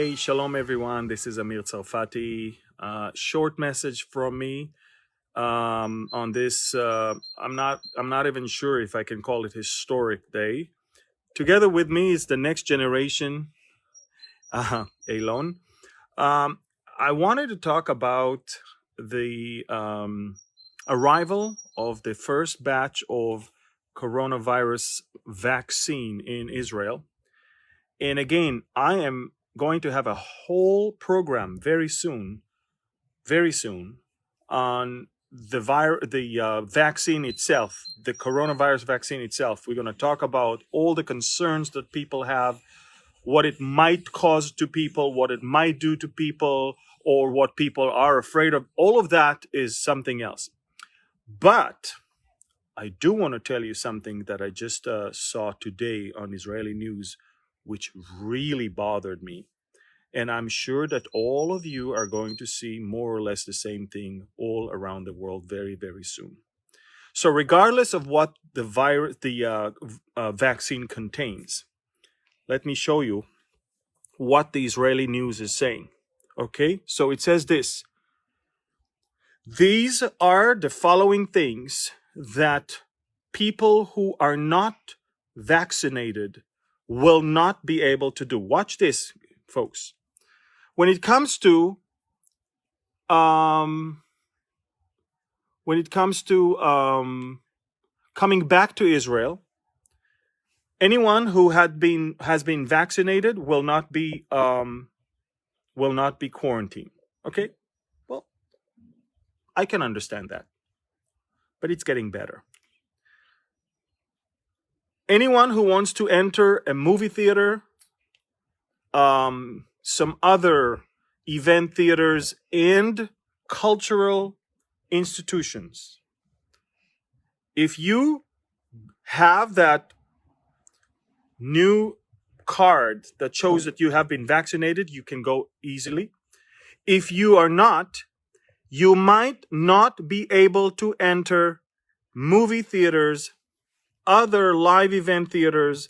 Hey, shalom everyone. This is Tsār Fati. Short message from me on this. I'm not even sure if I can call it historic day. Together with me is the next generation, Elon. I wanted to talk about the arrival of the first batch of coronavirus vaccine in Israel. And again, I am going to have a whole program very soon on the vaccine itself, the coronavirus vaccine itself. We're going to talk about all the concerns that people have, what it might cause to people, what it might do to people, or what people are afraid of. All of that is something else. But I do want to tell you something that I just saw today on Israeli news, which really bothered me. And I'm sure that all of you are going to see more or less the same thing all around the world very, very soon. So regardless of what the vaccine contains, let me show you what the Israeli news is saying. Okay, so it says this. These are the following things that people who are not vaccinated will not be able to do. Watch this, folks. When it comes to coming back to Israel, anyone who has been vaccinated will not be quarantined. Okay? Well, I can understand that. But it's getting better. Anyone who wants to enter a movie theater, some other event theaters, and cultural institutions, if you have that new card that shows that you have been vaccinated, you can go easily. If you are not, you might not be able to enter movie theaters, other live event theaters,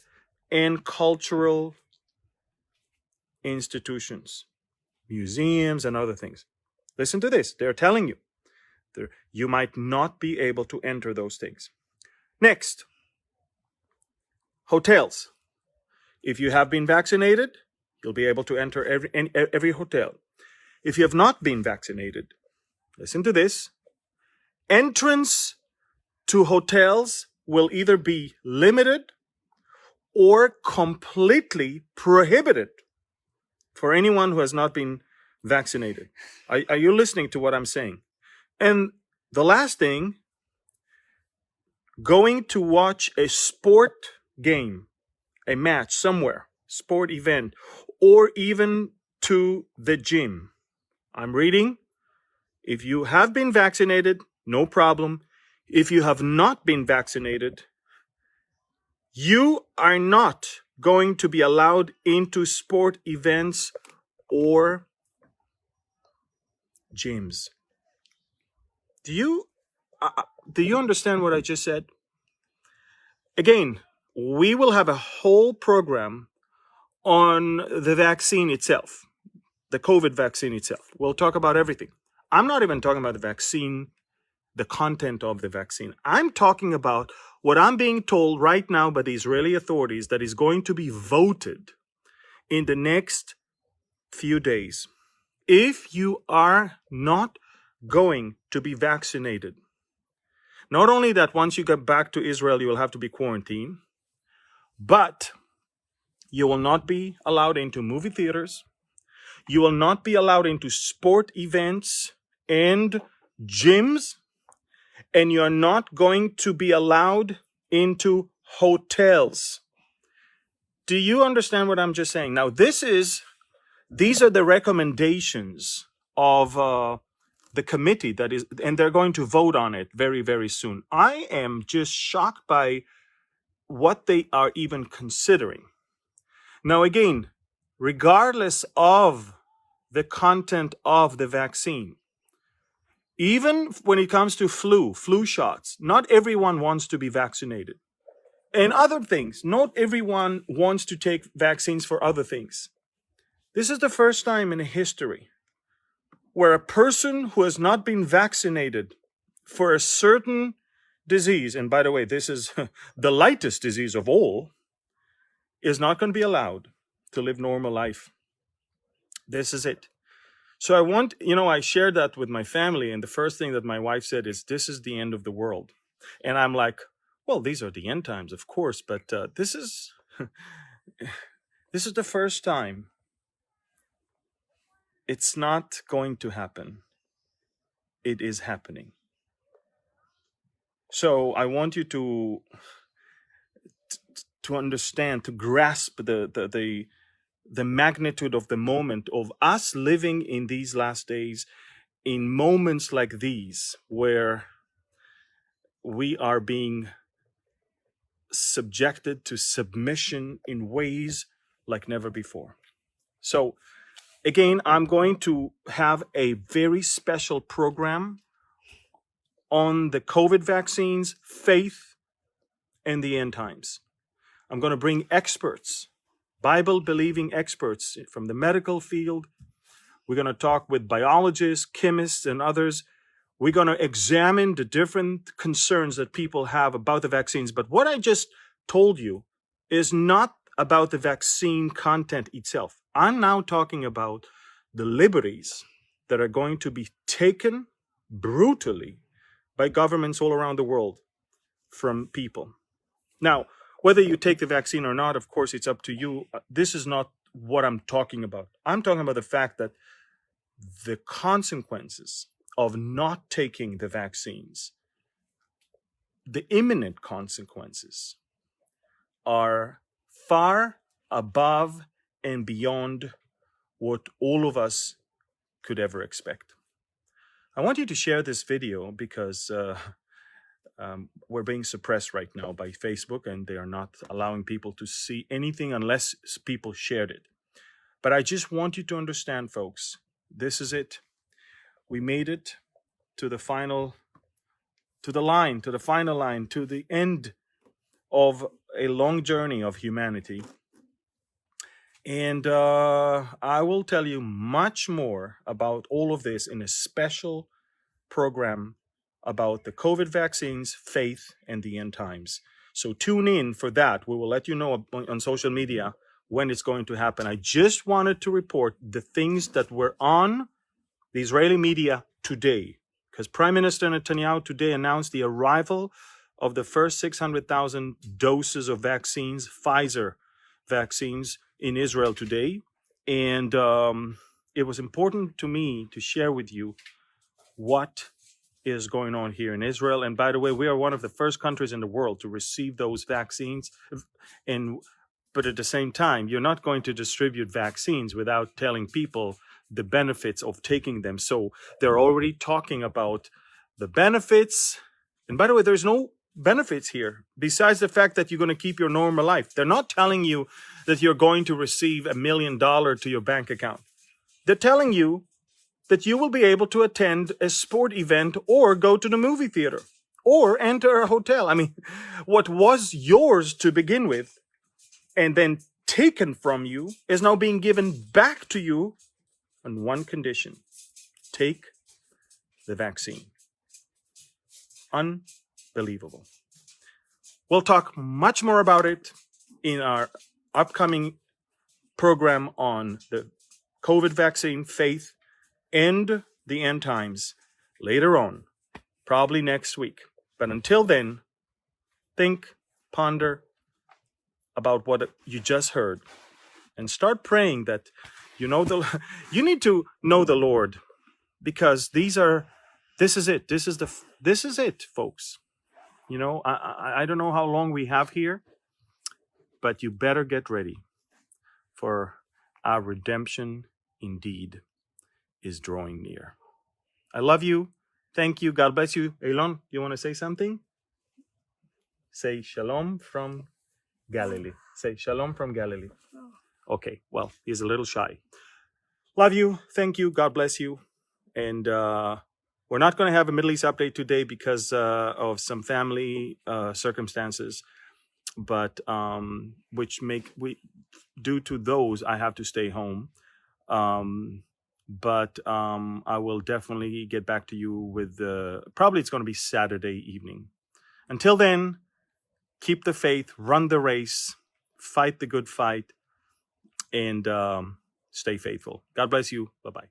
and cultural institutions, museums, and other things. Listen to this. They're telling you you might not be able to enter those things. Next, hotels. If you have been vaccinated, you'll be able to enter every hotel. If you have not been vaccinated, listen to this. Entrance to hotels will either be limited or completely prohibited for anyone who has not been vaccinated. Are you listening to what I'm saying? And the last thing, going to watch a sport game, a match somewhere, sport event, or even to the gym. I'm reading. If you have been vaccinated, no problem. If you have not been vaccinated, you are not going to be allowed into sport events or gyms. Do you understand what I just said? Again, we will have a whole program on the vaccine itself, the COVID vaccine itself. We'll talk about everything. I'm not even talking about the vaccine, the content of the vaccine. I'm talking about what I'm being told right now by the Israeli authorities that is going to be voted in the next few days. If you are not going to be vaccinated, not only that once you get back to Israel, you will have to be quarantined, but you will not be allowed into movie theaters. You will not be allowed into sport events and gyms. And you're not going to be allowed into hotels. Do you understand what I'm just saying? Now, these are the recommendations of the committee that is, and they're going to vote on it very, very soon. I am just shocked by what they are even considering. Now, again, regardless of the content of the vaccine, even when it comes to flu shots, not everyone wants to be vaccinated. And other things, not everyone wants to take vaccines for other things. This is the first time in history where a person who has not been vaccinated for a certain disease, and by the way, this is the lightest disease of all, is not going to be allowed to live normal life. This is it. So I shared that with my family, and the first thing that my wife said is, this is the end of the world. And I'm like, well, these are the end times, of course, but this is this is the first time. It's not going to happen. It is happening. So I want you to understand, to grasp the magnitude of the moment of us living in these last days, in moments like these where we are being subjected to submission in ways like never before. So again, I'm going to have a very special program on the COVID vaccines, faith, and the end times. I'm going to bring experts, Bible-believing experts from the medical field. We're going to talk with biologists, chemists, and others. We're going to examine the different concerns that people have about the vaccines. But what I just told you is not about the vaccine content itself. I'm now talking about the liberties that are going to be taken brutally by governments all around the world from people. Now, whether you take the vaccine or not, of course, it's up to you. This is not what I'm talking about. I'm talking about the fact that the consequences of not taking the vaccines, the imminent consequences, are far above and beyond what all of us could ever expect. I want you to share this video because we're being suppressed right now by Facebook, and they are not allowing people to see anything unless people shared it. But I just want you to understand, folks, this is it. We made it to the final, to the final line, to the end of a long journey of humanity. And I will tell you much more about all of this in a special program about the COVID vaccines, faith, and the end times. So tune in for that. We will let you know on social media when it's going to happen. I just wanted to report the things that were on the Israeli media today, because Prime Minister Netanyahu today announced the arrival of the first 600,000 doses of vaccines, Pfizer vaccines, in Israel today. And it was important to me to share with you what is going on here in Israel. And by the way, we are one of the first countries in the world to receive those vaccines. But at the same time, you're not going to distribute vaccines without telling people the benefits of taking them. So they're already talking about the benefits. And by the way, there's no benefits here besides the fact that you're going to keep your normal life. They're not telling you that you're going to receive $1 million to your bank account. They're telling you that you will be able to attend a sport event or go to the movie theater or enter a hotel. I mean, what was yours to begin with and then taken from you is now being given back to you on one condition: take the vaccine. Unbelievable. We'll talk much more about it in our upcoming program on the COVID vaccine, faith, and the end times later on, probably next week. But until then, think, ponder about what you just heard, and start praying that you need to know the Lord, because this is it. This is it, folks. I don't know how long we have here, but you better get ready, for our redemption indeed is drawing near. I love you. Thank you. God bless you. Elon, you want to say something? Say shalom from Galilee. Say shalom from Galilee. Okay, well, he's a little shy. Love you. Thank you. God bless you. And we're not going to have a Middle East update today because of some family circumstances, but due to those, I have to stay home. But I will definitely get back to you with probably it's going to be Saturday evening. Until then, keep the faith, run the race, fight the good fight, and stay faithful. God bless you. Bye-bye.